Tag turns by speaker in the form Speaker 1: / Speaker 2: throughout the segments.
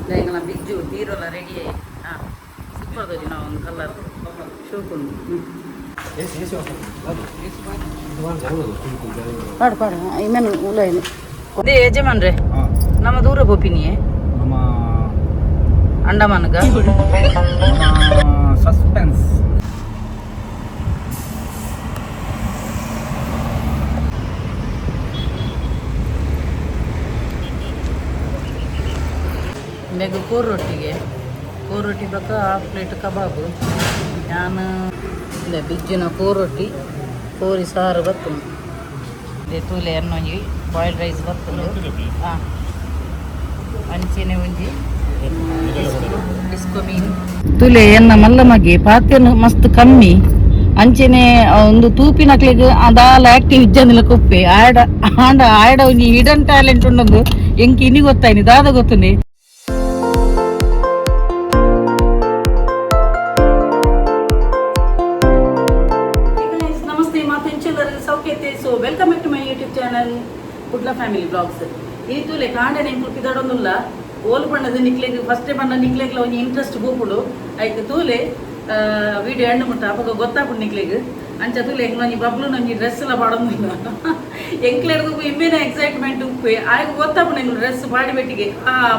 Speaker 1: లేక బిజ్జు హీరోలా రెడీ అయ్యి సూపర్ దొరి నా ಒಂದು ಕಲರ್ ಶೋಕುಂಡು ಪಾಡು ಪಾಡು ಇಮೇನು ಉಲ್ಲ ಇದು ಅದೇ ಯಜಮಾನ್ರೆ ನಮ್ಮ ದೂರ ಬೋಪಿನಿಯೇ
Speaker 2: ನಮ್ಮ
Speaker 1: ಅಂಡಮಾನ್ಗ
Speaker 2: ಸಸ್ಪೆನ್ಸ್
Speaker 1: ಬೇಗ ಕೋರೊಟ್ಟಿಗೆ ಕೋರೊಟ್ಟಿ ಬಕ್ಕ ಹಾಫ್ ಪ್ಲೇಟ್ ಕಬಾಬು ನಾನು ಇಲ್ಲ ಬಿಜ್ಜಿನ ಕೋರೊಟ್ಟಿ ಕೋರಿ ಸಾರು ಬರ್ತುಂಡು ಇದೇ ತೂಲೆ ಎನ್ನೊಂಜಿ ಬಾಯ್ಲ್ಡ್ ರೈಸ್ ಬರ್ತುಂಡು ಹಾಂ ಅಂಚೆನೆ ಒಂಜಿ ಡಿಸ್ಕೋ ಮೀನು ತುಲೆ ಎನ್ನ ಮಲ್ಲಮಗೆ ಪಾತ್ರೆನು ಮಸ್ತ್ ಕಮ್ಮಿ ಅಂಚೆನೆ ಒಂದು ತೂಪಿನಕ್ಲಿಗೆ ಅದಾಲ ಆಕ್ಟಿವ್ ಇಜ್ಜಂದಿಲ್ಲ ಕೊಪ್ಪೆ ಆಡ ಒಂಜಿ ಹಿಡನ್ ಟ್ಯಾಲೆಂಟ್ ಉಂಡೊಂದು ಎಂಕಿ ಇನಿ ಗೊತ್ತಾಯ್ನಿ ದಾದ ಗೊತ್ತುಂಡಿ so welcome back to my YouTube channel Kudla family blogs ಇದು ಕಾಂಡೆ ನೆಂಪು ಪಿದಾಡೊಂದುಲ್ಲ ಓಲ್ ಪಣ್ಣದ ನಿಕ್ಲೆಗ್ ಫಸ್ಟ್ ಪಂಡ ನಿಕ್ಲೆಗ್ಲ ಒಂಜಿ ಇಂಟ್ರೆಸ್ಟ್ ಬೋಪುಡು ಐಕ್ ತೂಲೆ ವಿಡಿಯೋ ಎಂಡ್ ಮುಟ್ಟ ಅವಾಗ ಗೊತ್ತಾಪುಡು ನಿಕ್ಲೆಗ್ ಅಂಚ ತೂಲೆ ಒಂಜಿ ಬಬ್ಲು ನಂಜಿ ಡ್ರೆಸ್ ಎಲ್ಲ ಪಾಡೊಂದಿಲ್ಲ ಎಂಕ್ಲೆಡ್ಗೂ ಇಮ್ಮೇನೆ ಎಕ್ಸೈಟ್ಮೆಂಟ್ ಉಪ್ಪೆ ಆಯ್ಕೆ ಗೊತ್ತಾಪುಡು ಎಂಗ್ಲು ಡ್ರೆಸ್ ಪಾಡಿ ಬೆಟ್ಟಿಗೆ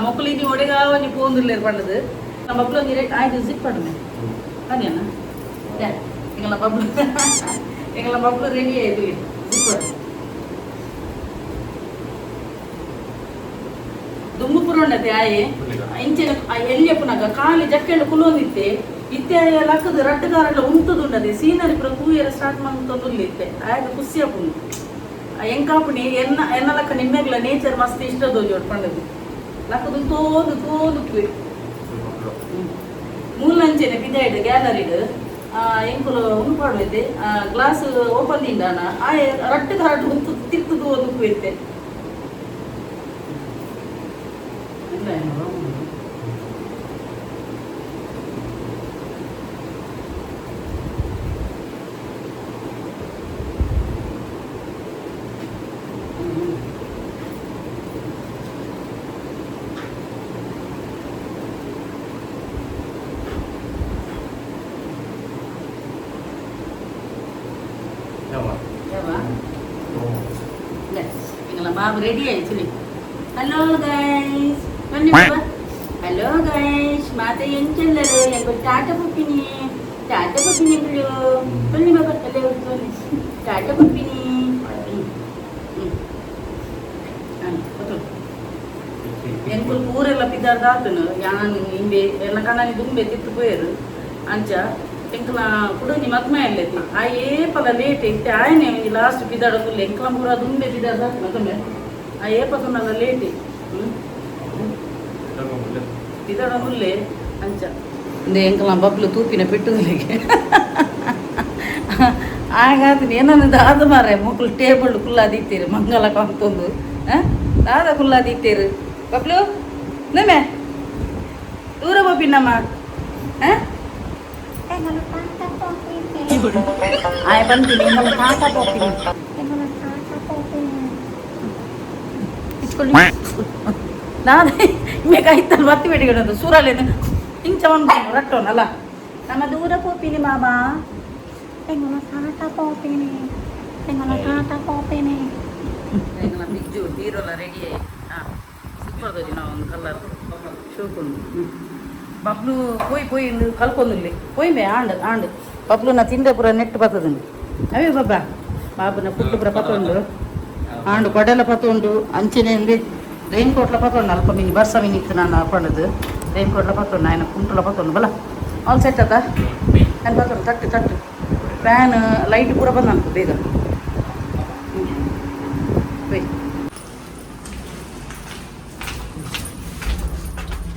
Speaker 1: ಮೊಕ್ಕಲು ಇನಿ ಒಡೆಗ ಒಂಜಿ ಪೋಂದಿರ್ಲೇರು ಪಂಡದು ನಮ್ಮ ಬಬ್ಲು ಒಂಜಿ ರೇಟ್ ಆಯ್ತು ಜಿಪ್ ಪಡ್ಮೆ ಬನ್ನಿಯಣ್ಣ ಎಂಗಲ ಬಬ್ಲು ರೆಡಿ ಆಯ್ತು ದುಮ್ಮುಪುರ ಉಂಡತೆ ಆಯೆ ಇಂಚಿನ ಎಲ್ಲಿಯಪ್ಪನಾಗ ಖಾಲಿ ಜಕ್ಕೆಂಡು ಕುಲೋಂದಿತ್ತೆ ಇತ್ತೆ ಲಕ್ಕದ ರಡ್ಡುಗಾರೆಲ್ಲ ಉಂಟುದುಂಡದೆ ಸೀನರಿ ಪುರ ಕೂಯರ ಸ್ಟಾರ್ಟ್ ಮಾಡ್ತೊಂದುಲ್ಲಿತ್ತೆ ಆಯ್ತು ಖುಷಿಯಪ್ಪುಂಡು ಎಂಕಾಪುಣಿ ಎನ್ನ ಲಕ್ಕ ನಿಮ್ಮೆಗ್ಲ ನೇಚರ್ ಮಸ್ತ್ ಇಷ್ಟದೋ ಜೋಡ್ ಪಂಡದು ಲಕ್ಕದು ತೋದು ಮೂಲಂಚೆನೆ ಪಿದಾಯ್ಡು ಗ್ಯಾಲರಿಡ್ ಎಂಕುಲು ಉಂಪಾಡುತ್ತೆ ಗ್ಲಾಸ್ ಓಪನ್ ದಿಂಡಾನ ಆಯ ರಟ್ಟು ಗಾರಟ್ಟು ಉಂಟು ತಿಕ್ಕುದು ಒದುಕುತ್ತೆ బాబు రెడీ అయ్యి హలో గైస్ హలో గైస్ మాత ఏం చెల్లరు ఎంకు టాట పుప్పిని కొన్ని బాబా టాట పుప్పిని ಎಂಕುಲು ಪೂರೆಲ್ಲ ಪಿದಾರ್ದಾತನು ಯಾನು ಹಿಂದೆ ಎಲ್ಲ ಕಣ್ಣನಿ ದುಂಬೆ ತಿತ್ತುಪೋಯರು ಅಂಚ ಎಂಕಲ ಕುಡೊಂಜಿ ಮದ್ಮೆ ಅಲ್ಲೈತಿ ಆ ಏಪಲ ಲೇಟ್ ಇತ್ತೆ ಆಯನೆ ಒಂಜಿ ಲಾಸ್ಟ್ ಪಿದಾಡೋದಿಲ್ಲ ಎಂಕಲ ಪೂರ ದುಂಬೆ ಪಿದಾರ್ದಾತ ಮತ್ತೊಮ್ಮೆ ಆ ಏಪದನ್ನೆಲ್ಲ ಲೇಟ್ ಪಿದಾಡೋದಿಲ್ಲೆ ಅಂಚ ಇಂದೆ ಎಂಕಲ ಬಬ್ಲು ತೂಪಿನ ಪೆಟ್ಟುದಲಿಗೆ ಆಗಾದ ಏನನ್ನು ದಾದ ಮಾರೆ ಮಕ್ಕಳು ಟೇಬಲ್ ಕುಲ್ಲಾದಿತ್ತೀರಿ ಮಂಗಲ ಕಾಂತೊಂದು ದಾದ ಕುಲ್ಲಾದಿತ್ತೀರು ಬಬ್ಲು ನಮ್ಮೆ ದೂರ ಬೋಪಿನಮ್ಮ ಆಯ ಬಂತೀನಿ ಟಾಟಾ ಬೋಪಿನಿ ಇಸ್ಕೊಳ್ಳಿ ನಾನೇ ಮೇಗಾಯ್ತಲ್ಲ ಬತ್ತಿ ಬೇಡಿಗಿಡೋದು ಸೂರಲ್ಲೇನು ಹಿಂಗೆ ಚವನ್ ರಟ್ಟೋನಲ್ಲ ನಮ್ಮ ದೂರ ಪೋಪಿನಿ ಮಾಮ ಎಂಗಲ ಟಾಟಾ ಪೋಪಿನಿ ಎಂಗಲ ಬಿಜ್ಜು ಹೀರೋಲ ರೆಡಿ ಆಯಿ ಸೂಪರ್ ದೋಜಿ ನಾವು ಒಂದು ಕಲರ್ ಶೋಕುಂಡು ಬಬ್ಲು ಪೋಯಿ ಕಲ್ಕೊಂದಿಲ್ಲಿ ಪೋಯ್ಮೆ ಆಂಡ್ ಬಬ್ಲುನ ತಿಂದೆ ಪುರ ನೆಟ್ಟು ಪತ್ತದುಂಡು ಅವೇ ಬಾಬುನ ಪುಟ್ಟು ಪುರ ಪತ್ತುಂಡು ಆಂಡು ಕೊಡೆಲ್ಲ ಪತ್ತುಂಡು ಅಂಚಿನಲ್ಲಿ ರೈನ್ ಕೋಟ್ಲ ಪತ್ತುಂಡು ಅಲ್ಪ ಮಿನಿ ಬರ್ಸ ಮಿನಿ ಇತ್ತು ನಾನು ಹಾಕೊಂಡದ್ದು ರೈನ್ ಕೋಟ್ಲ ಪತ್ತುಂಡು ఆయన ಕುಂಟುಲ ಪತ್ತುಂಡು ಬಲ ಆಲ್ ಸೆಟ್ ಅದ ನಾನು ಪತ್ತುಂಡು ತಟ್ಟು ಫ್ಯಾನ್ ಲೈಟ್ ಪೂರ ಬಂದು ಅನ್ಕು ಬೇಗ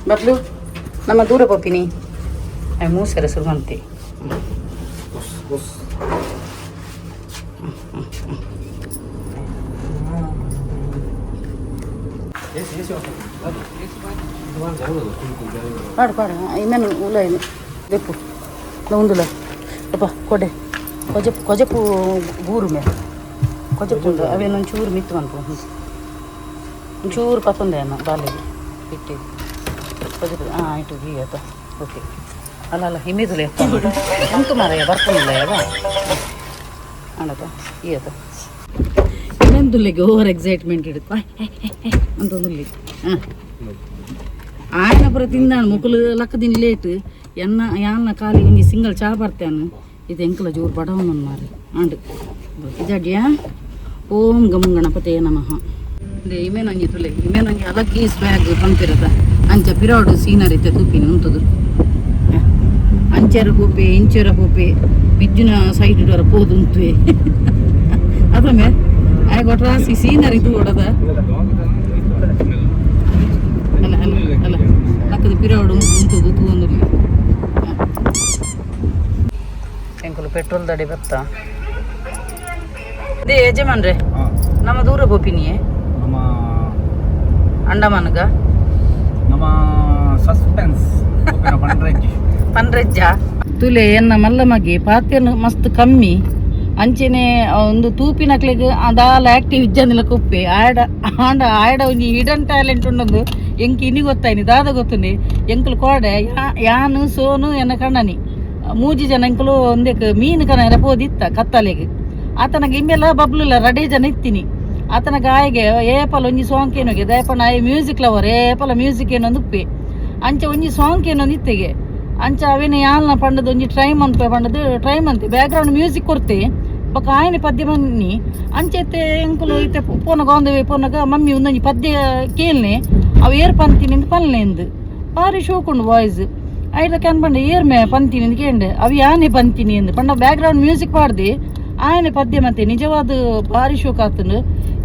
Speaker 1: ಬಬ್ಲು ನಮ್ಮ ದೂರ ಪೋಪಿನಿ ಮೂಸರ ಸುರುವಂತೆ పాడు ఇమ్మను ఊళ్ళో రేపు ఉందులో కొడే కొజపు గూరు మే కొజపు అవి ಒಂಚೂರು ಮಿತ್ತು ಅನ್ಕೊ ಒಂಚೂರು ಪತ್ತೊಂದೆ ಅನ್ನ ಬಾಲೆಗೆ ಇಟ್ಟಿದ್ದು ಆಯಿತು ಹೀಗೆ ಆಯ್ತಾ ಓಕೆ ಅಲ್ಲ ಹಿಮೇದುಲೆ ಎಂಟು ಮಾರಾಯ ಬರ್ತಾನಿಲ್ಲ ಯಾವ ಆಣತ ಈ ಆಯ್ತಾ ಇನ್ನೊಂದುಲ್ಲಿಗೆ ಓವರ್ ಎಕ್ಸೈಟ್ಮೆಂಟ್ ಇಡುತ್ತ ಅಂತಂದುಲ್ಲಿ ಹಾಂ ఆయన ಪುರ ತಿಂದಾಣ ಮುಕ್ಕಲು ಲಕ್ಕದಿನ ಲೇಟ್ ಯಾನ ಖಾಲಿ ಒಂಜಿ ಸಿಂಗಲ್ ಚಾ ಬರ್ತೇನೆ ಇದು ಎಂಕಲ ಜೋರು ಬಡವನ ಮಾರಿ ಆಂಡು ಇದಾಡ್ಯಾ ಓಂ ಗಂ ಗಣಪತೇ ನಮಃ ಇಮೇನೊಂಜಿ ತುಲೆ ಇಮೇನೊಂಜಿ ಅಲಕ್ಕಿ ಸ್ವ್ಯಾಗ್ ಪಂಪಿರದ ಅಂಚ ಪಿರಾಡು ಸೀನರಿತೆ ತೂಪಿನ ಉಂಟದು ಅಂಚೆರ ಪೂಪೆ ಇಂಚೆರ ಪೂಪೆ ಮಿಜ್ಜಿನ ಸೈಡ್ ಇಡೋರ ಪೋದು ಉಂಟುವೆ ಅದೊಮ್ಮೆ ಆಗ ಒಟ್ರಾಸಿ ಸೀನರಿ ತೂಡದ ಅಲ್ಲ ಅಲ್ಲ ಅಲ್ಲ ಲಕ್ಕದ ಪಿರಾಡು ಉಂಟದು ತೂಂದು ಎಂಕುಲು ಪೆಟ್ರೋಲ್ ದಡಿ ಬತ್ತ ದೇ ಯಜಮಾನ್ರೆ ನಮ್ಮ ದೂರ ಬೋಪಿನಿಯೇ
Speaker 2: ನಮ್ಮ
Speaker 1: ಅಂಡಮಾನ್ಗ
Speaker 2: ನಮ್ಮ ಸಸ್ಪೆನ್ಸ್
Speaker 1: ಪನ್ರೆಜ್ಜ ತುಲೆ ಎನ್ನ ಮಲ್ಲಮಗೆ ಪಾತ್ಯನು ಮಸ್ತ್ ಕಮ್ಮಿ ಅಂಚೆನೆ ಒಂದು ತೂಪಿನಕ್ಲೆಗ್ ಅದಾಲ ಆಕ್ಟಿವ್ ಇಜ್ಜಂದಿಲ್ಲ ಕುಪ್ಪೆ ಆಡ ಒಂಜಿ ಹಿಡನ್ ಟ್ಯಾಲೆಂಟ್ ಉಂಡೊಂದು ಎಂಕ್ ಇನಿ ಗೊತ್ತಾಯ್ನಿ ದಾದ ಗೊತ್ತುಂಡಿ ಎಂಕುಲು ಕೋಡೆ ಯಾನು ಸೋನು ಎನ್ನ ಕಣ್ಣನಿ ಮೂಜಿ ಜನ ಎಂಕುಲು ಒಂದಕ್ಕೆ ಮೀನು ಕನ ಪೋದಿತ್ತ ಕತ್ತಲೆಗೆ ಆತನಗೆ ಇಮ್ಮೆಲ್ಲ ಬಬ್ಲುಲ್ಲ ರಡೇ ಜನ ಇತ್ತೀನಿ ಆತನ ಗಾಯಗೆ ಏಪಲ ಒಂಜಿ ಸಾಂಗ್ ಏನೋಗೆ ದಯಪಣ್ಣ ಮ್ಯೂಸಿಕ್ ಲವರ್ ಏಪಲ ಮ್ಯೂಸಿಕ್ ಏನೊಂದು ಉಪ್ಪೆ ಅಂಚ ಒಂಜಿ ಸಾಂಗ್ ಏನೊಂದು ಇತ್ತೆಗೆ ಅಂಚ ಅವೇನ ಯಾಲ್ನ ಪಂಡದು ಒಂಜಿ ಟ್ರೈಮ್ ಅನ್ಪೆ ಪಂಡದು ಟ್ರೈಮ್ ಅಂತೆ ಬ್ಯಾಕ್ಗ್ರೌಂಡ್ ಮ್ಯೂಸಿಕ್ ಕೊಡ್ತೆ ಬೊಕ ಆಯ್ನ ಪದ್ಯ ಬನ್ನಿ ಅಂಚೆತ್ತೆ ಎಂಕುಲು ಇತ್ತೆ ಪೋನಗ ಒಂದವೆ ಪೋನಗ ಮಮ್ಮಿ ಒಂದೊಂಜಿ ಪದ್ಯ ಕೇಳ್ನೆ ಅವು ಏರ್ ಪಂತೀನಿ ಅಂತ ಪಲ್ಲೆ ಎಂದು ಭಾರಿ ಶೋಕುಂಡು ವಾಯ್ಸ್ ಐದ ಕ್ಯಾನ್ ಪಂಡ ಏರ್ ಮೇ ಪಂತೀನಿ ಅಂತ ಕೇಂಡೆ ಅವು ಯಾನೇ ಪಂತೀನಿ ಎಂದು ಪಂಡ ಬ್ಯಾಕ್ಗ್ರೌಂಡ್ ಮ್ಯೂಸಿಕ್ ಪಾಡ್ದೆ ಆಯ್ನ ಪದ್ಯ ಮತ್ತೆ ನಿಜವಾದ ಭಾರಿ ಶೋಕ್ ಆತನು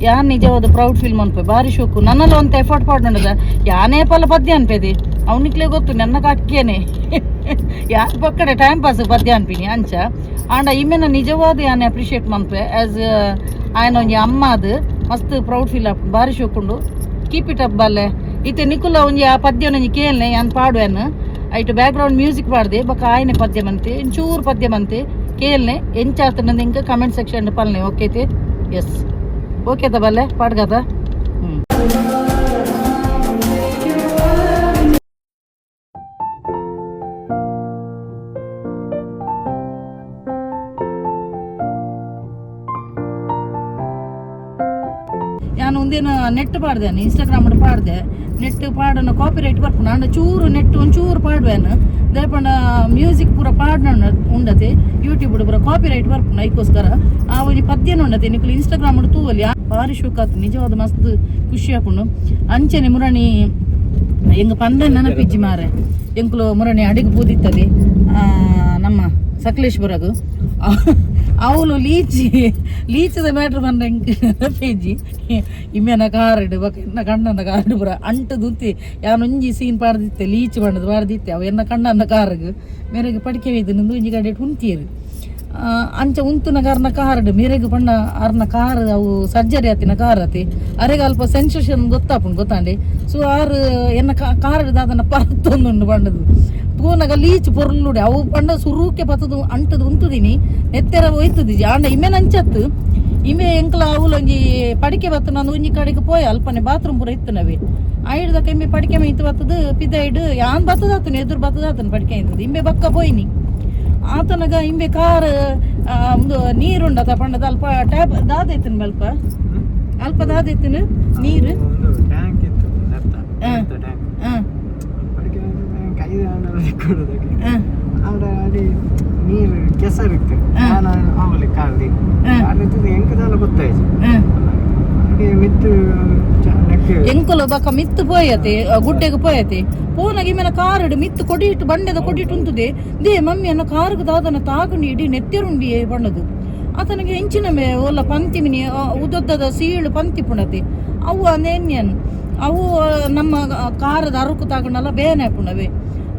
Speaker 1: ಯಾನ್ ನಿಜವಾದ ಪ್ರೌಡ್ ಫೀಲ್ ಮನ್ಪೆ ಭಾರಿ ಶೋಕು ನನ್ನೆಲ್ಲ ಒಂದು ಎಫರ್ಟ್ ಪಾಡ್ನದ ಯಾನೇ ಪಲ್ಲ ಪದ್ಯ ಅನ್ಪೇದೆ ಅವನಿಕ್ಲೇ ಗೊತ್ತು ನನ್ನ ಅಕ್ಕೇನೆ ಯಾನ್ ಪಕ್ಕಡೆ ಟೈಮ್ ಪಾಸ್ ಪದ್ಯ ಅನ್ಪಿನಿ ಅಂಚ ಆಂಡ ಇಮ್ಮೆನ ನಿಜವಾದ ಯಾನೆ ಅಪ್ರಿಷಿಯೇಟ್ ಮನ್ಪೆ ಆಸ್ ಆಯ್ನ ಒಂಜಿ ಅಮ್ಮ ಅದು ಮಸ್ತ್ ಪ್ರೌಡ್ ಫೀಲ್ ಆಪ್ ಭಾರಿ ಶೋಕುಂಡು ಕೀಪ್ ಇಟ್ ಅಪ್ ಬಲ್ಲೆ ಇತ್ತೆ ನಿಕುಲ ಒಂಜಿ ಆ ಪದ್ಯ ಒಂಜಿ ಕೇಳ್ನೆ ಯಾನ್ ಪಾಡುವೆನು ಐಟು ಬ್ಯಾಕ್ಗ್ರೌಂಡ್ ಮ್ಯೂಸಿಕ್ ಪಾಡ್ದೆ ಬೊಕ ಆಯ್ನ ಪದ್ಯ ಮಂತೆ ಒಂಚೂರು ಪದ್ಯ ಮಂತೆ ಕೇಳ್ನೆ ಎಂಚಾತನಂದ ಇಂಕ ಕಮೆಂಟ್ ಸೆಕ್ಷನ್ ಪಲ್ನೆ ಓಕೆತೆ ಎಸ್ ಓಕೆತ ಬಲ್ಲೆ ಪಾಡ್ಗದ ನಾನು ಒಂದೇನು ನೆಟ್ ಪಾಡ್ದೆ ಇನ್ಸ್ಟಾಗ್ರಾಮ್ ಪಾಡ್ದೆ ನೆಟ್ ಪಾಡನ ಕಾಪಿ ರೈಟ್ ಬರ್ಪುನ ಅಂಡ ಚೂರು ನೆಟ್ ಒಂಚೂರು ಪಾಡ್ವೇನು ದಯಪಂಡ ಮ್ಯೂಸಿಕ್ ಪೂರ ಪಾಡ್ನ ಉಂಡತೆ ಯೂಟ್ಯೂಬ್ ಪೂರ ಕಾಪಿ ರೈಟ್ ಬರ್ಪುನ ಐಕೋಸ್ಕರ ಆ ಒಂಜಿ ಪದ್ಯನ ಉಂಡತೆ ನಿಕುಲು ಇನ್ಸ್ಟಾಗ್ರಾಮ್ ತೂವಲ್ಲಿ ಭಾರಿ ಶೋಕ್ ಆತು ನಿಜವಾದ ಮಸ್ತ್ ಖುಷಿ ಆಪುಂಡು ಅಂಚೆನೆ ಮುರಣಿ ಎಂಗ ಪಂಡ ನೆನಪಿಜ್ಜಿ ಮಾರೆ ಎಂಕುಲು ಮುರಣಿ ಅಡಿಗೆ ಬೂದಿತ್ತದೆ ನಮ್ಮ ಸಕಲೇಶ್ವರಗು ಅವಳು ಲೀಚದ ಮ್ಯಾಟ್ರ್ ಬಂದ ಪೇಜಿ ಇಮ್ಮೆನ ಕಾರಡು ಬಕ ಎನ್ನ ಕಣ್ಣನ ಕಾರಡು ಪುರ ಅಂಟು ದುಂತಿ ಯಾನೊಂಜಿ ಸೀನ್ ಪಾಡ್ದಿತ್ತೆ ಲೀಚ್ ಬಣ್ಣದ ಪಾಡ್ದಿತ್ತೆ ಅವು ಎನ್ನ ಕಣ್ಣನ ಕಾರಗು ಮೇರೆಗೆ ಪಡಿಕೆ ಒಯ್ದು ನಿಂದು ಒಂಜಿ ಗಡೆ ಉಂತಿಯರು ಅಂಚ ಉಂತುನ ಕಾರ್ನ ಕಾರಡು ಮೇರೆಗೆ ಪಂಡ ಅರ್ನ ಕಾರ್ ಅವು ಸರ್ಜರಿ ಆತಿನ ಕಾರ್ ಆತಿ ಅರೆಗೆ ಅಲ್ಪ ಸೆನ್ಸೇಷನ್ ಗೊತ್ತಾಪುಂಡು ಗೊತ್ತಾಂಡೆ ಸೊ ಆರು ಎನ್ನ ಕಾರಡು ಅದನ್ನ ಪರತ್ತೊಂದುಂಡು ಪಂಡದು ಪೂನಗ ಲೀಚ್ ಪೊರ್ಲುಡೆ ಅವು ಪಂಡ ಸುರೂಕೆ ಪತ್ತದು ಅಂಟದು ಉಂತುದಿನಿ ನೆತ್ತೆರ ಒಯ್ತದಿ ಆಂಡ ಇಮೆ ನಂಚತ್ತು ಇಮೆ ಎಂಕ್ಲ ಅವಲೊಂಜಿ ಪಡಿಕೆ ಬತ್ತು ನಾನು ಒಂಜಿ ಕಡೆಗೆ ಪೋಯ ಅಲ್ಪನೆ ಬಾತ್ರೂಮ್ ಪೂರ ಇತ್ತು ನವೆ ಐಡ್ದಕ್ಕ ಇಮ್ಮೆ ಪಡಿಕೆ ಮೈತು ಬತ್ತದು ಪಿದೈಡ್ ಯಾನ್ ಬತ್ತದಾತನು ಎದುರು ಬತ್ತದಾತನು ಪಡಿಕೆ ಇರ್ತದೆ ಇಮ್ಮೆ ಬಕ್ಕ ಪೋಯ್ನಿ ಆತನಗ ಇಂಬೆ ಕಾರ್ ಒಂದು ನೀರುಂಡತ ಪಂಡದ ಅಲ್ಪ ಟ್ಯಾಪ್ ದಾದೈತನು ಬಲ್ಪ ಅಲ್ಪ ದಾದೈತನು ನೀರು
Speaker 2: ನೀರು ಕೆಸರಿತ್ತು ಅವಲಿ ಕಾಲ್ದಿ ಎಂಕದೆಲ್ಲ ಗೊತ್ತಾಯ್ತು ಮಿತ್ತು
Speaker 1: ಎಂಕುಲು ಬಕ ಮಿತ್ತು ಪೋಯತೆ ಗುಡ್ಡೆಗೆ ಪೋಯತೆ ಪೋನಗಿ ಮೇನ ಕಾರಡು ಮಿತ್ತು ಕೊಡಿಟ್ಟು ಬಂಡೆದ ಕೊಡಿಟ್ಟು ಉಂಟುದೆ ದೇ ಮಮ್ಮಿ ಅನ್ನ ಕಾರ್ಗದ ಅದನ್ನ ತಾಗುಂಡಿ ಇಡೀ ನೆತ್ತೆರುಂಡಿ ಬಣ್ಣದು ಆತನಿಗೆ ಹೆಂಚಿನ ಮೇ ಒಲ್ಲ ಪಂತಿ ಮಿನಿ ಉದ್ದದ ಸೀಳು ಪಂತಿ ಪುಣತೆ ಅವು ಅಂದೇನ್ಯನ್ ಅವು ನಮ್ಮ ಕಾರದ ಅರುಕು ತಾಗೊಂಡಲ್ಲ ಬೇನೆ ಪುಣವೆ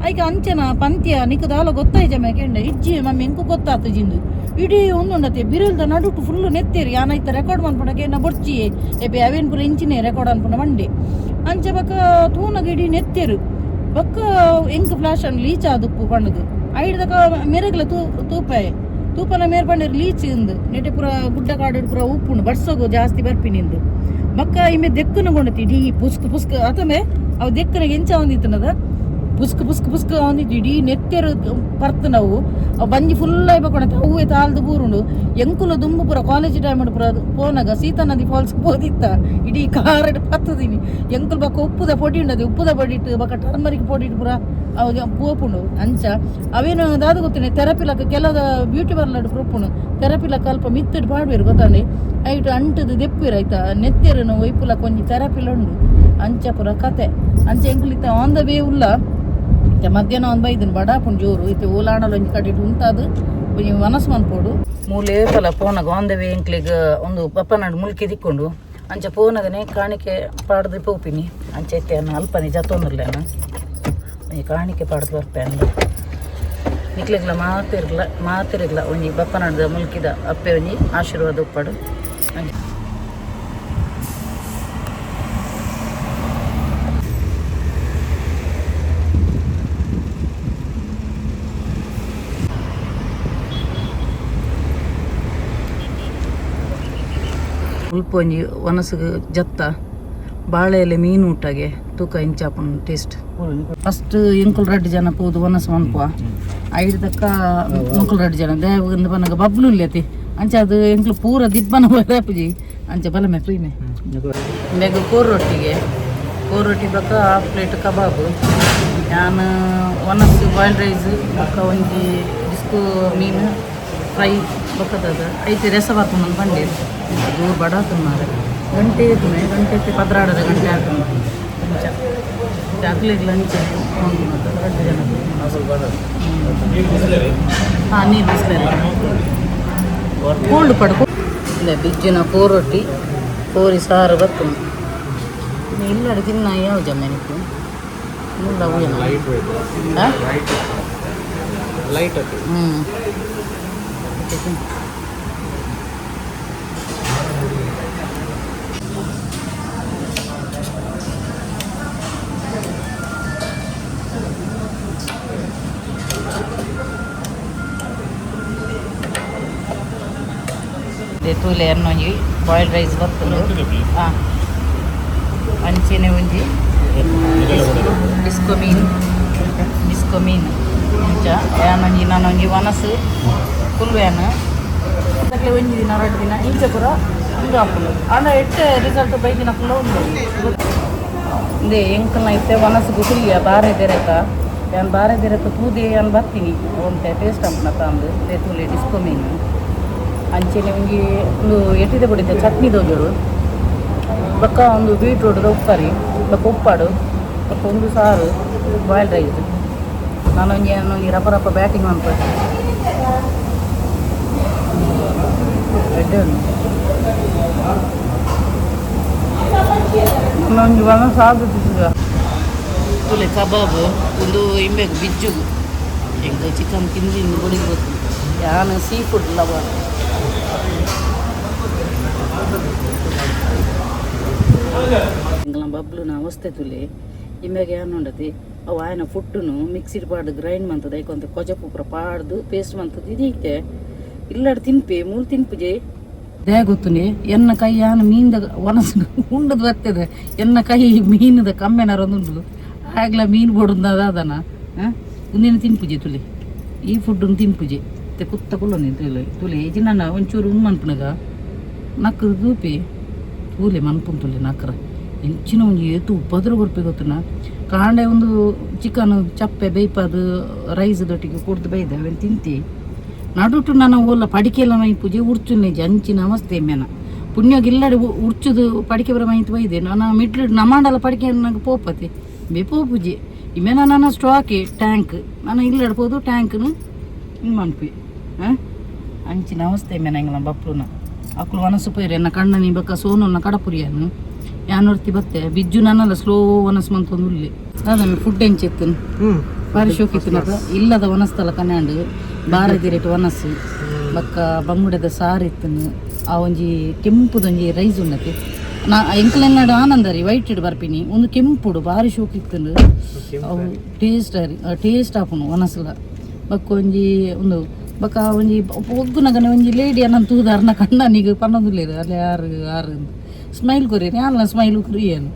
Speaker 1: ಐಕ ಅಂಚನ ಪಂತ್ಯ ನಿಕ್ಕದಾಲ ಗೊತ್ತಾಯ್ತ ಮೇಕೆಂಡ ಇಜ್ಜಿ ಮಮ್ಮಿ ಎಂಕು ಗೊತ್ತಾತು ಜಿಂದು ಇಡೀ ಒಂದುಂಡತೆ ಬಿರಲ್ದ ನಡುಟು ಫುಲ್ಲು ನೆತ್ತೇರಿ ಯಾನೈತ ರೆಕಾರ್ಡ್ ಮನ್ಪುಣಕ್ಕೆ ಎನ್ನ ಬೊಡ್ಚಿ ಎಬೆ ಅವೇನ್ ಪುರ ಇಂಚಿನೇ ರೆಕಾರ್ಡ್ ಅನ್ಪುಣ ಮಂಡೆ ಅಂಚೆ ಬಕ್ಕ ತೂನಗ ಇಡೀ ನೆತ್ತೇರು ಬಕ್ಕ ಎಂಕ್ ಫ್ಲಾಶ್ ಅನ್ ಲೀಚ್ ಆದುಪ್ಪು ಪಣ್ಣದು ಐಡ್ದಕ ಮೆರಗ್ಲ ತೂಪನ ಮೇರ್ ಪಂಡೇರು ಲೀಚ್ ಇಂದು ನೆಟೆ ಪುರ ಗುಡ್ಡ ಕಾಡು ಪುರ ಉಪ್ಪುಂಡು ಬಡ್ಸೋಗು ಜಾಸ್ತಿ ಬರ್ಪಿನಿಂದು ಬಕ್ಕ ಇಮ್ಮೆ ದೆಕ್ಕುನ ಗೊಂಡತಿ ಇಡೀ ಪುಸ್ಕ್ ಅತಮೆ ಅವು ದೆಕ್ಕನಿಗೆ ಎಂಚ ಒಂದಿತ್ತನದ ಪುಸ್ಕ್ ಪುಸ್ಕ್ ಪುಸ್ಕ್ ಒಂದಿತ್ತು ಇಡೀ ನೆತ್ತೆರು ಪರ್ತು ನಾವು ಅವು ಬಂಜಿ ಫುಲ್ ಆಯ್ಬೇಕೊಣತ್ತೆ ಅವೇ ತಾಳ್ದು ಬೂರುಂಡು ಎಂಕುಲ ದುಂಬು ಪುರ ಕಾಲೇಜ್ ಟೈಮ್ ಪುರ ಪೋನಾಗ ಸೀತಾ ನದಿ ಫಾಲ್ಸ್ ಹೋದಿತ್ತ ಇಡೀ ಕಾರಡ್ ಪತ್ತದೀನಿ ಎಂಕುಲ್ ಬಕ್ಕ ಉಪ್ಪುದ ಪೊಡಿ ಉಂಡದು ಉಪ್ಪುದ ಪೊಡಿಟ್ಟು ಬಕ್ಕ ಟರ್ಮರಿಕ್ ಪೊಡಿಟ್ಟು ಪುರ ಅವಾಗ ಪೋಪುಂಡು ಅಂಚ ಅವೇನು ದಾದ ಗೊತ್ತಿನ ತೆರಪಿಲಕ ಕೆಲದ ಬ್ಯೂಟಿ ಪಾರ್ಲರ್ ಪುರಪ್ಪುಂಡು ತೆರಪಿಲಕ ಅಲ್ಪ ಮಿತ್ತಡ್ ಪಾಡ್ಬೇರು ಗೊತ್ತಾಂಡೆ ಐಟು ಅಂಟದು ದೆಪ್ಪಿರ ಆಯ್ತಾ ನೆತ್ತೆರನು ಒಯ್ಪುಲ ಕೊಂಚ ತೆರಪಿಲ ಉಂಡು ಅಂಚ ಪುರ ಕತೆ ಅಂಚ ಎಂಕುಲಿತ್ತ ಆನ್ ದ ವೇ ಉಲ್ಲ ಮಧ್ಯಾಹ್ನ ಒಂದು ಬೈದನು ಬಡಾಪುಂಡು ಜೋರು ಇತ್ತೆ ಓಲಾಣಲು ಒಂಜಿ ಕಟ್ಟಿಟ್ಟು ಉಂತಾದು ಮನಸ್ಸು ಮನ್ಪೋಡು ಮೂಲೆ ಪಲ ಪೋನಾಗ ಆನ್ ದ ವೇ ಎಂಕ್ಲಿಗೆ ಒಂದು ಪಪ್ಪನಾಡು ಮುಲ್ಕಿ ದಿಕ್ಕೊಂಡು ಅಂಚ ಪೋನಗನೆ ಕಾಣಿಕೆ ಪಾಡ್ದು ಪೋಪಿನಿ ಅಂಚ ಇತ್ತೆ ಅನ್ನ ಅಲ್ಪನೆ ಜತ್ತೊಂದಿರ್ಲೇನ ಕಾಣಿಕೆ ಪಾಡ್ದು ಬರ್ಪೆ ಅಂದ ನಿಕ್ಲಿಗ್ಲ ಮಾತಿರ್ಲ ಒಂಜಿ ಬಪ್ಪನಾಡ್ದ ಮುಲ್ಕಿದ ಅಪ್ಪೆ ಒಂಜಿ ಆಶೀರ್ವಾದ ಉಪ್ಪಡು ಸ್ವಲ್ಪ ಒಂಜಿ ಒನಸಿಗೆ ಜತ್ತ ಬಾಳೆ ಎಲೆ ಮೀನು ಊಟಗೆ ತೂಕ ಇಂಚಾಪನ್ ಟೇಸ್ಟ್ ಫಸ್ಟ್ ಎಂಕುಲ್ ರಡ್ಡು ಜನ ಪೋದು ಒನಸು ಮನ್ಪುವ ಐದು ತಕ್ಕ ಎಂಕುಲ್ ರಡ್ಡು ಜನ ದೇವಗಿಂದ ಬನ್ನಗ ಬಬ್ಲು ಇಲ್ಲತಿ ಅಂಚ ಅದು ಎಂಕ್ಲು ಪೂರ ದಿಬ್ಬನ ಬರಪುಜಿ ಅಂಚ ಬಲಮೆ ಫ್ರೀನೆ ಬೇಗ ಕೋರ್ ರೊಟ್ಟಿ ಬಕ್ಕ ಹಾಫ್ ಪ್ಲೇಟ್ ಕಬಾಬು ನಾನು ಒನಸು ಬಾಯ್ಲ್ಡ್ ರೈಸ್ ಬಕ್ಕ ಒಂಜಿ ಡಿಸ್ಕೋ ಮೀನು ಫ್ರೈ ಬಕ್ಕದ ಐತೆ ರಸ ಬಾತುಂದು ಬಂಡೆ ಜೋರು ಬಡ ಮಾರೆ ಗಂಟೆ ಗಂಟೆ ಪದ್ರಾಡದ ಗಂಟೆ ಹಾಕೊಂಡು ಅಂಚ ಚಾಕ್ಲೇಟ್ ಲಂಚ್ ರಡ್ಡು ಜನ ಹಾಂ ನೀರು ಬಿಸ್ಲರಿ ಕೋಲ್ಡ್ ಪಡ್ಕೊ ಇಲ್ಲ ಬಿಜ್ಜಿನ ರೊಟ್ಟಿ ಕೋರಿ ಸಾರು ಬತ್ತು ಇಲ್ಲಡೆ ತಿನ್ನ ಯಾವ ಜಮೀನಿತ್ತು ಇಲ್ಲ ತೂಲೆ ಅನ್ನೊಂಜಿ ಬಾಯ್ಲ್ಡ್ ರೈಸ್ ಬರ್ತದೆ ಹಾಂ ಅಂಚೆನೆ ಒಂಜಿ ಡಿಸ್ಕೋ ಮೀನು ಅಂಚ ಯಾನೊಂಜಿ ನಾನೊಂಜಿ ಒನಸು ಫುಲ್ ವ್ಯಾನ್ ಅದಕ್ಕೆ ಒಂಜಿ ದಿನ 2 ದಿನ ಇಂಚೆ ಪೂರ ಒಂದು ಹಾಕಲು ಆಂಡ ಎಟ್ಟೆ ರಿಸಲ್ಟ್ ಬೈದಿನ ಫುಲ್ಲ ಉಂಡು ಇಂದೇ ಎಂಕಲ್ನ ಇತ್ತೆ ಒನಸುಗು ಫುಲ್ಲಿಯ ಬಾರೆ ತೆರೆಕ ನಾನು ಬಾರೆ ತೆರೆಕ ತೂದೆ ಅನ್ ಬರ್ತೀನಿ ಒಂತೆ ಟೇಸ್ಟ್ ಅಂಪನ ತಂದು ತೂಲೆ ಡಿಸ್ಕೋ ಮೀನು ಅಂಚೆನೆ ಒಂಜಿ ಒಂದು ಎಟ್ಟಿದೆ ಬಿಡಿದ್ದೆ ಚಟ್ನಿ ದೋಜೋಡು ಬಕ್ಕ ಒಂದು ಬೀಟ್ರೂಟ್ ಉಪ್ಪರಿ ಬಕ್ಕ ಉಪ್ಪಾಡು ಬಕ್ಕ ಒಂದು ಸಾರು ಬಾಯ್ಲ್ಡ್ ರೈಸ್ ನಾನೊಂಜಿ ರಪ್ಪ ಬ್ಯಾಟಿಂಗ್ ಅಂತ ನಾನೊಂಜಿ ಒಣ ಸಾರು ತುಲೆ ಕಬಾಬು ಒಂದು ಇಂಬೆಗು ಬಿಜ್ಜುಗು ಹೆಂಗೆ ಚಿಕನ್ ತಿಂದು ಬಡಿಬೇಕು ಯಾನು ಸೀ ಫುಡ್ ಲವರ್ ಬಬ್ಲುನ ಅವಸ್ಥೆ ತುಲೆ ಇಮ್ಯಾಗ ಏನು ಉಂಡತಿ ಅವು ಆಯ್ನ ಫುಡ್ಡುನು ಮಿಕ್ಸಿಡ್ ಪಾಡ್ದು ಗ್ರೈಂಡ್ ಮಂತದ ಐಕೊಂತ ಕೊಜಪು ಪುರ ಪಾಡ್ದು ಪೇಸ್ಟ್ ಮಂತದ್ದು ಇದೀತೆ ಇಲ್ಲಾಡು ತಿನ್ಪೆ ಮೂರು ತಿನ್ಪುಜೆ ದೇ ಗೊತ್ತುನೆ ಎನ್ನ ಕೈ ಆನ ಮೀನ್ದಾಗ ಒನಸು ಉಂಡದು ಬರ್ತದೆ ಎನ್ನ ಕೈ ಮೀನದ ಕಮ್ಮೆನಾರೊಂದುಂಡು ಆಗ್ಲ ಮೀನು ಬೋಡುದ ಅದನ ಉಂದಿನ ತಿನ್ಪುಜೆ ತುಲೆ ಈ ಫುಡ್ಡನ್ನು ತಿನ್ಪುಜೆ ಮತ್ತೆ ಕುತ್ತ ಕುಲ್ಲೊಂದು ತುಲೆ ಇದು ನನ್ನ ಒಂಚೂರು ಮನ್ಪುನಗ ನಕ್ಕರು ದೂಪಿ ತೂಲೆ ಮನ್ಪುನ್ ತುಲೆ ನಕ್ಕರ ಹೆಂಚಿನ ಒಂದು ಏತು ಉಪ್ಪದ್ರ ಬರ್ಪೆ ಗೊತ್ತನ ಕಾಂಡೆ ಒಂದು ಚಿಕನ್ ಚಪ್ಪೆ ಬೇಯ್ಪದು ರೈಸ್ದೊಟ್ಟಿಗೆ ಕುಡ್ದು ಬೈದೆ ಅವೇನು ತಿಂತಿ ನಡುಟು ನಾನು ಓಲ್ಲ ಪಡಿಕೆಲ್ಲ ಮೈ ಪೂಜೆ ಉಡ್ಚುನ್ನೆ ಅಂಚಿನ ಅವಸ್ಥೆ ಮೇನ ಪುಣ್ಯಗೆ ಇಲ್ಲಡೆ ಉಡ್ಚುದು ಪಡಿಕೆ ಬರ ಮೈತು ಬೈದೆ ನಾನು ಮಿಡ್ಲು ನಮಾಂಡಲ್ಲ ಪಡಿಕೆ ನನಗೆ ಪೋಪತಿ ಬೇಪೋ ಪೂಜೆ ಇಮೇನ ನನ್ನ ಸ್ಟಾಕೆ ಟ್ಯಾಂಕ್ ನಾನು ಇಲ್ಲಡೆ ಹೋದು ಟ್ಯಾಂಕ್ನು ಹಿಂಗೆ ಮನ್ಪಿ ಅಂಚಿನ ಅವಸ್ಥೆ ಮೇನ ಹಿಂಗಲ್ಲ ಬಪ್ಲುನ ಅಕ್ಕಳು ಒನಸು ಪೈರೆ ಎನ್ನ ಕಣ್ಣ ನೀ ಬಕ್ಕ ಸೋನನ್ನ ಕಡಪುರಿಯನ್ನು ಯಾನೊರ್ತಿ ಬತ್ತೆ ಬಿಜ್ಜು ನನ್ನಲ್ಲ ಸ್ಲೋ ಒನಸ್ ಮಂತೊಂದು ಉಳ್ಳಿ ಅದನ್ನು ಫುಡ್ ಹೆಂಚಿತ್ತನು ಬಾರಿ ಶೋಕಿತ್ತಿನದ ಇಲ್ಲದ ಒನಸ್ತಲ ಕನ್ಯಾಂಡು ಬಾರದಿರೇಟ್ ಒನಸು ಬಕ್ಕ ಬಂಗುಡದ ಸಾರು ಇತ್ತನು ಆ ಒಂಜಿ ಕೆಂಪುದೊಂಜಿ ರೈಸ್ ಉಣ್ಣತಿ ನಾ ಎಂಕಲೆನ್ನಾಡು ಆನಂದರಿ ವೈಟ್ ಇಡ್ ಬರ್ಪಿನಿ ಒಂದು ಕೆಂಪುಡು ಬಾರಿ ಶೋಕಿತ್ತನು ಅವು ಟೇಸ್ಟ್ ಆಪುನು ಒನಸಲ ಬಕ್ಕ ಒಂಜಿ ಒಂದು ಬಕ್ಕ ಒಂಜಿ ಒಗ್ಗುನಗನೆ ಒಂಜಿ ಲೇಡಿ ಅನ್ನಂತ ತೂದಾರ್ನ ಕಣ್ಣ ನೀಗ ಪನ್ನೊಂದುಲ್ಲೇರು ಅಲ್ಲಿ ಯಾರು ಸ್ಮೈಲ್ ಕೊರಿ ಯಾನ ಸ್ಮೈಲ್ ಕೊರಿಯನು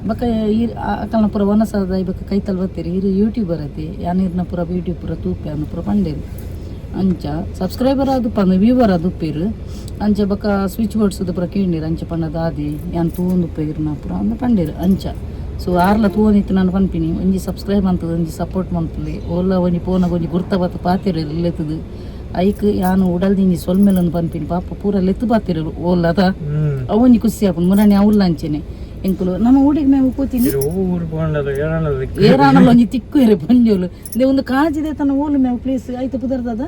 Speaker 1: ಬಕ್ಕ ಈ ಅಕಲ್ನ ಪೂರ ಒನಸದ ಬಕ್ಕ ಕೈತಲ್ ಬರ್ತೀರಿ ಹಿರು ಯೂಟ್ಯೂಬರ್ ಐತಿ ಯಾನೀರ್ನ ಪೂರ ಯೂಟ್ಯೂಬ್ ಪೂರ ತೂಪೆ ಅನ್ನ ಪೂರ ಪಂಡೇರು ಅಂಚ ಸಬ್ಸ್ಕ್ರೈಬರ್ ಅದು ಪಂದು ವ್ಯೂವರ್ ಅದು ಉಪ್ಪೇರು ಅಂಚ ಬಕ್ಕ ಸ್ವಿಚ್ ಬೋರ್ಡ್ಸ್ ಪೂರ ಕೇಳಿರು ಅಂಚ ಪಣ್ಣದ ಆದಿ ಯಾನ್ ತೂಂದು ಉಪ್ಪೇರು ನಾ ಪೂರ ಅಂದ ಪಂಡೇರು ಅಂಚ ಸೊ ಆರ್ಲ ತೂನಿತ್ತು ನಾನು ಪನ್ಪಿನಿ ಒಂಜಿ ಸಬ್ಸ್ಕ್ರೈಬ್ ಅಂತದ ಒಂಜಿ ಸಪೋರ್ಟ್ ಮಂತಲಿ ಓಲ್ಲ ಒಂಜಿ ಪೋನಾಗ ಒಂಜಿ ಗುರ್ತ ಬತ್ತ ಪಾತಿರು ಲೆತ್ತದು ಐಕ್ ಯಾನು ಉಡಲ್ದಿಂಜಿ ಸೊಲ್ಮೇಲೊಂದು ಪನ್ಪಿನಿ ಪಾಪ ಪೂರ ಲೆತ್ತು ಪಾತಿರು ಓಲ್ಲದ ಅವೊಂಜಿ ಖುಷಿ ಆಪುಂಡು ಮುರಾಣಿ ಅವ್ಲ ಅಂಚೆನೆ ಎಂಕುಲು ನಮ್ಮ ಊಡಿಗೆ మేము ಕೂತೀನಿ ಏರಾಣಲ್ಲ ಒಂಜಿ ತಿಕ್ಕು ಇರೆ ಪಂಜೋಲು ದೇ ಒಂದು ಕಾಜಿದೆ ತನ್ನ ಓಲು ಮೇವು ಪ್ಲೇಸ್ ಐತೆ ಪುದರ್ದದ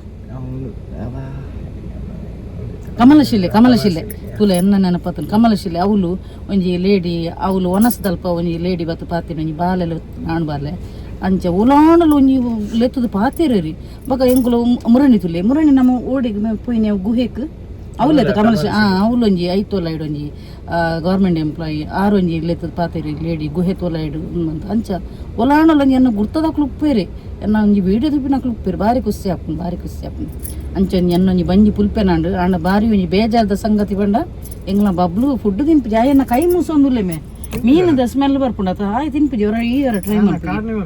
Speaker 1: ಕಮಲಶಿಲೆ ತುಲೆ ಎನ್ನ ನೆನಪತ್ತನು ಕಮಲಶಿಲೆ ಅವಳು ಒಂಜಿ ಲೇಡಿ ಅವಳು ಒನಸ್ದಲ್ಪ ಒಂಜಿ ಲೇಡಿ ಬತ್ತು ಪಾತಿನ ಒಂಜಿ ಬಾಲೆಲ್ಲ ನಾಣ್ಬಾರ್ಲೆ ಅಂಚ ಉಲಾಣಲು ಒಂಜಿ ಲೆತ್ತದು ಪಾತಿರಿ ಬಕ ಎಂಕುಲು ಮುರಣಿ ನಮ್ಮ ಓಡಿಗೆ ಮೇವು ಪೋಯಿನ ಗುಹೆಕ್ ಅವಲೇದ ಕಮಲಶಿ ಅವಳು ಒಂಜಿ ಐತೋಲೈಡ್ ಒಂಜಿ ಗೌರ್ಮೆಂಟ್ ಎಂಪ್ಲಾಯಿ ಆರೊಂಜಿ ಲೆತ್ತದ ಪಾತೆರಿ ಲೇಡಿ ಗುಹೆ ತೋಲೈಡ್ ಅಂತ ಅಂಚ ಒಲಾಣಲು ಒಂಜಿ ಎನ್ನ ಗುರ್ತದಾಕ್ಲು ಉಪ್ಪೇರಿ ಎನ್ನ ಒಂಜಿ ವೀಡಿಯೋ ತುಪ್ಪಿನಾಕ್ಲು ಉಪ್ಪೇರಿ ಭಾರಿ ಖುಷಿ ಆಪುಂಡು ಅಂಚ ಒಂಜಿ ಎನ್ನೊಂಜಿ ಬಂಜಿ ಪುಲ್ಪೆನಾಂಡು ಆಂಡ ಭಾರಿ ಒಂಜಿ ಬೇಜಾರದ ಸಂಗತಿ ಬಂಡ ಎಂಗ್ಲ ಬಬ್ಲು ಫುಡ್ ತಿನ್ಪಿಜಿ ಆಯನ್ನ ಕೈ ಮೂಸೊಂದುಲ್ಲೆ ಮೇ ಮೀನದ ಸ್ಮೆಲ್ ಬರ್ಪುಂಡ ಆಯ್ ತಿನ್ಪಿಜಿ ಈ ಟ್ರೈ ಮಾಡ್ತೀವಿ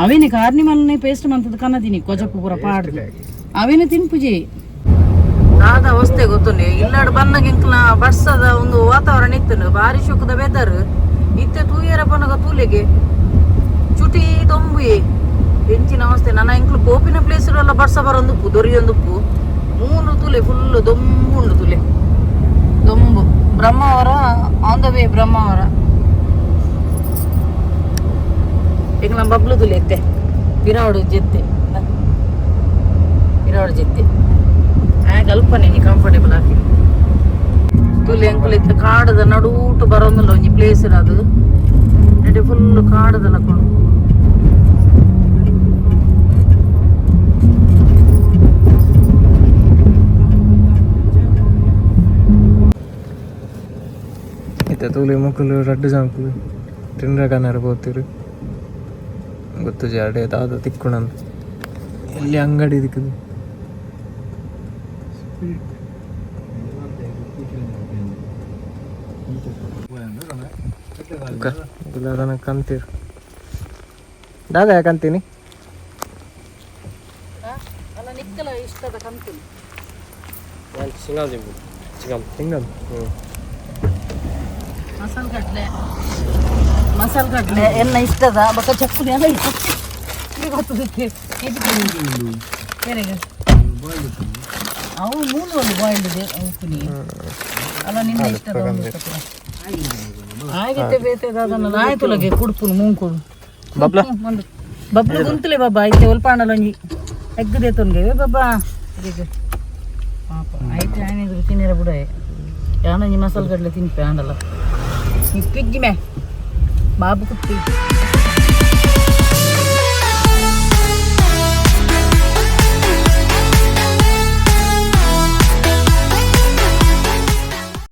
Speaker 1: ಅವೇನೆ ಕಾರ್ನಿಮಲ್ನೇ ಪೇಸ್ಟ್ ಮಂತದ ಕನ್ನದಿನಿ ಕೊಜಪ್ಪು ಪೂರ ಪಾಡ್ದು ಅವೇನೆ ತಿನ್ಪುಜಿ ಆದ ಅವಸ್ಥೆ ಗೊತ್ತುಂಡೆ ಇಲ್ಲಾಡು ಬಂದಾಗ ಇಂಕ್ಲ ವರ್ಷದ ಒಂದು ವಾತಾವರಣ ಇತ್ತು ಭಾರಿ ಶುಕದ ವೆದರ್ ಇತ್ತೆ ತೂಯರ ಪನಗ ತೂಲೆಗೆ ಚುಟಿ ದೊಂಬು ಹೆಂಚಿನ ಅವಸ್ಥೆ ನನ್ನ ಇಂಕ್ಲು ಕೋಪಿನ ಪ್ಲೇಸ್ ಎಲ್ಲ ಬರ್ಸ ಬರೊಂದುಪ್ಪು ದೊರಿಯೊಂದುಪ್ಪು 3 ತುಲೆ ಫುಲ್ ದೊಂಬು ಉಂಡು ತುಲೆ ದೊಂಬು Brahmavar on the way Brahmavar ಇಂಕ್ಲ ಬಬ್ಲು ತುಲೆ ಎತ್ತೆ ಬಿರಾವಡು ಜೆತ್ತೆ ಅಲ್ಪನೆ ಕಂಫರ್ಟೇಬಲ್ ಆಗಿ ತುಲಿ ಅಂಕುಲ್ ಇತ್ತು ಕಾಡದ ನಡೂಟು ಬರೋದಿಲ್ಲ ಒಂಜಿ ಪ್ಲೇಸ್ ಇರೋದು ನಡಿ ಫುಲ್ ಕಾಡದಲ್ಲ ಕೊಂಡು
Speaker 2: ಇತ್ತ ತೂಲಿ ಮುಕ್ಕಲು ರಡ್ಡು ಜಾಂಕುಲು ತಿಂಡ್ರ ಕನ್ನಡ ಹೋಗ್ತಿರು ಗೊತ್ತು ಜಾಡೆ ದಾದ ತಿಕ್ಕೊಂಡಂತ ಎಲ್ಲಿ ಅಂಗಡಿ ದಿಕ್ಕದು ಕಂತೀರು ದಾದ ಯಾಕಂತೀನಿ
Speaker 1: ಅಲ್ಲ ನಿಕ್ಕಲ ಇಷ್ಟದ ಕಂತೀನಿ
Speaker 2: ಹಿಂಗದು
Speaker 1: ಮಸಾಲೆ ಕಡ್ಲೆ ಎಲ್ಲ ಇಷ್ಟದ ಬಕ್ಕ ಚಕ್ಕುಲಿ ಎಲ್ಲ ಗೊತ್ತದಕ್ಕೆ ಅವು ಮೂಲು ಒಂದು ಬಾಯ್ಲ್ಡ್ ಇದೆ ಉಪ್ಪುನಿ ಅಲ್ಲ ನಿನ್ನ ಇಷ್ಟದ ಆಗಿತ್ತೆ ಬೇತದ ಅದನ್ನ ಆಯ್ತುಲಗೆ ಕುಡ್ಪುನು ಮೂಂಕುಡು ಬಬ್ಲು ಗುಂತಲೆ ಬಾಬಾ ಐತೆ ಒಲ್ಪಾಂಡಲೊಂಜಿ ಎಗ್ಗದೆ ತೊನ್ಗೆ ಬಾಬಾ ಇದೀಗ ಪಾಪ ಆಯ್ತು ಆಯ್ನಿದ್ರು ತಿನ್ನಿರ ಬುಡ ಯಾನೊಂಜಿ ಮಸಾಲೆ ಕಡ್ಲೆ ತಿನ್ಪೆ ಆಂಡಲ್ಲ ಇಪ್ಪಿಜ್ಜಿ ಮೇ ಬಾಬು ಕುತ್ತಿ